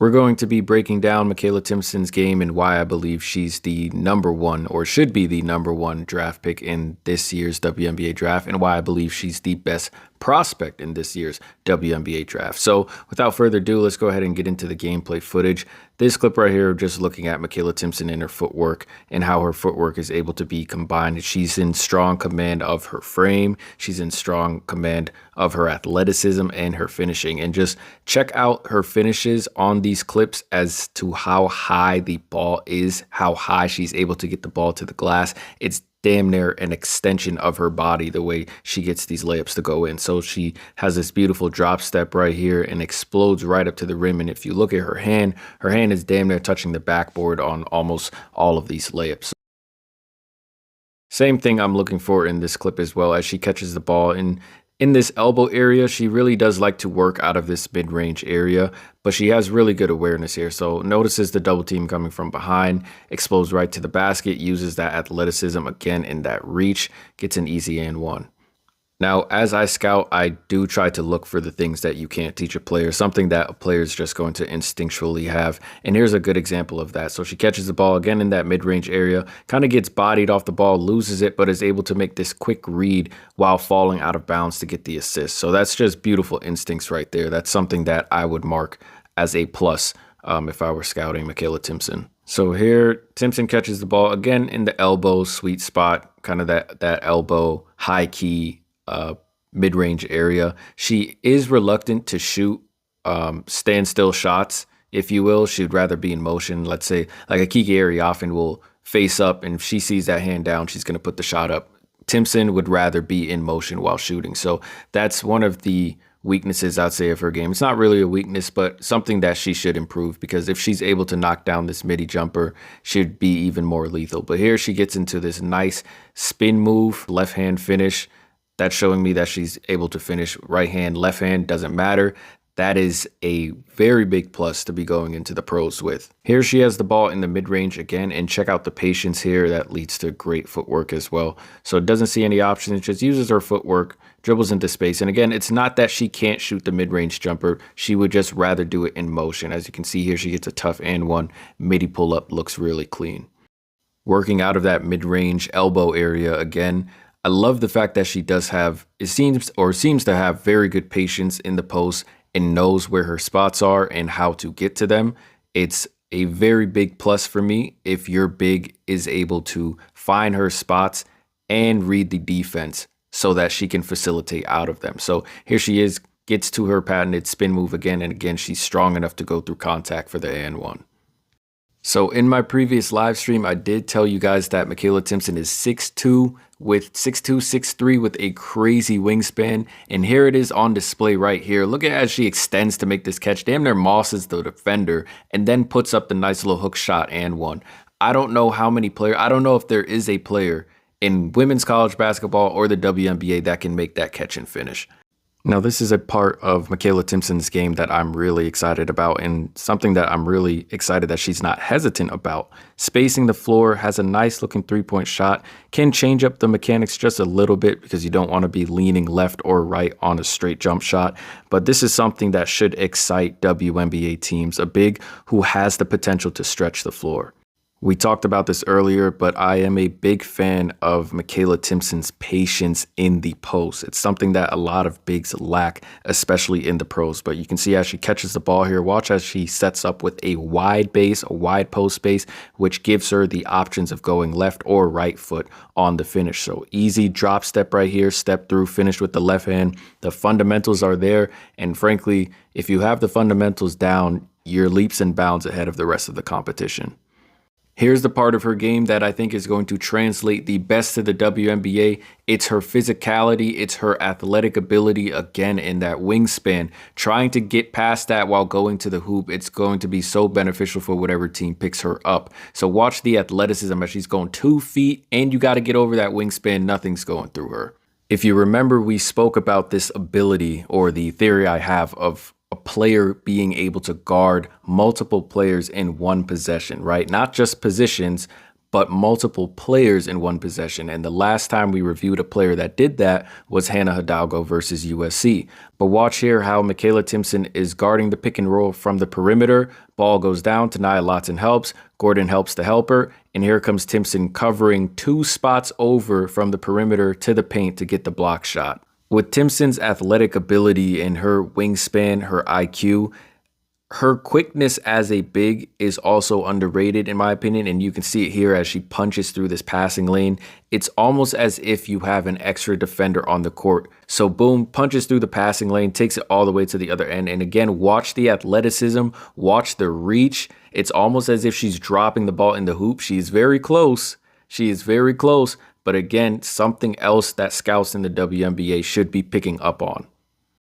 We're going to be breaking down Makayla Timpson's game and why I believe she's the number one, or should be the number one draft pick in this year's WNBA draft, and why I believe she's the best prospect in this year's WNBA draft. So without further ado, let's go ahead and get into the gameplay footage. This clip right here, just looking at Makayla Timpson and her footwork and how her footwork is able to be combined. She's in strong command of her frame. She's in strong command of her athleticism and her finishing. And just check out her finishes on these clips as to how high the ball is, how high she's able to get the ball to the glass. It's damn near an extension of her body, the way she gets these layups to go in. So she has this beautiful drop step right here and explodes right up to the rim. And if you look at her hand is damn near touching the backboard on almost all of these layups. Same thing I'm looking for in this clip as well, as she catches the ball in this elbow area. She really does like to work out of this mid-range area, but she has really good awareness here. So notices the double team coming from behind, explodes right to the basket, uses that athleticism again in that reach, gets an easy and one. Now, as I scout, I do try to look for the things that you can't teach a player, something that a player is just going to instinctually have. And here's a good example of that. So she catches the ball again in that mid-range area, kind of gets bodied off the ball, loses it, but is able to make this quick read while falling out of bounds to get the assist. So that's just beautiful instincts right there. That's something that I would mark as a plus if I were scouting Makayla Timpson. So here, Timpson catches the ball again in the elbow sweet spot, kind of that elbow high key mid-range area. She is reluctant to shoot standstill shots, if you will. She'd rather be in motion. Let's say like a Kiki Ari often will face up, and if she sees that hand down, she's going to put the shot up. Timpson would rather be in motion while shooting. So that's one of the weaknesses, I'd say, of her game. It's not really a weakness, but something that she should improve, because if she's able to knock down this midi jumper, she'd be even more lethal. But here she gets into this nice spin move, left hand finish. That's showing me that she's able to finish right hand, left hand, doesn't matter. That is a very big plus to be going into the pros with. Here she has the ball in the mid-range again, and check out the patience here. That leads to great footwork as well. So it doesn't see any options, just uses her footwork, dribbles into space. And again, it's not that she can't shoot the mid-range jumper. She would just rather do it in motion. As you can see here, she gets a tough and one. Midi pull-up looks really clean. Working out of that mid-range elbow area again. I love the fact that she does have, seems to have very good patience in the post and knows where her spots are and how to get to them. It's a very big plus for me if your big is able to find her spots and read the defense so that she can facilitate out of them. So here she is, gets to her patented spin move again, and again, she's strong enough to go through contact for the and one. So in my previous live stream, I did tell you guys that Makayla Timpson is 6'2", with 6'2", 6'3", with a crazy wingspan. And here it is on display right here. Look at as she extends to make this catch. Damn near mosses the defender and then puts up the nice little hook shot and one. I don't know how many players, I don't know if there is a player in women's college basketball or the WNBA that can make that catch and finish. Now, this is a part of Makayla Timpson's game that I'm really excited about, and something that I'm really excited that she's not hesitant about. Spacing the floor, has a nice looking three-point shot, can change up the mechanics just a little bit because you don't want to be leaning left or right on a straight jump shot. But this is something that should excite WNBA teams, a big who has the potential to stretch the floor. We talked about this earlier, but I am a big fan of Makayla Timpson's patience in the post. It's something that a lot of bigs lack, especially in the pros. But you can see as she catches the ball here, watch as she sets up with a wide base, a wide post base, which gives her the options of going left or right foot on the finish. So easy drop step right here, step through, finish with the left hand. The fundamentals are there. And frankly, if you have the fundamentals down, you're leaps and bounds ahead of the rest of the competition. Here's the part of her game that I think is going to translate the best to the WNBA. It's her physicality. It's her athletic ability, again, in that wingspan. Trying to get past that while going to the hoop, it's going to be so beneficial for whatever team picks her up. So watch the athleticism as she's going 2 feet, and you got to get over that wingspan. Nothing's going through her. If you remember, we spoke about this ability, or the theory I have of a player being able to guard multiple players in one possession, right? Not just positions, but multiple players in one possession. And the last time we reviewed a player that did that was Hannah Hidalgo versus USC. But watch here how Makayla Timpson is guarding the pick and roll from the perimeter. Ball goes down. Tanaya Lotson helps. Gordon helps the helper. And here comes Timpson covering 2 spots over from the perimeter to the paint to get the block shot. With Timpson's athletic ability and her wingspan, her IQ, her quickness as a big is also underrated in my opinion, and you can see it here as she punches through this passing lane. It's almost as if you have an extra defender on the court. So boom, punches through the passing lane, takes it all the way to the other end. And again, watch the athleticism, watch the reach. It's almost as if she's dropping the ball in the hoop. She's very close. She is very close. But again, something else that scouts in the WNBA should be picking up on.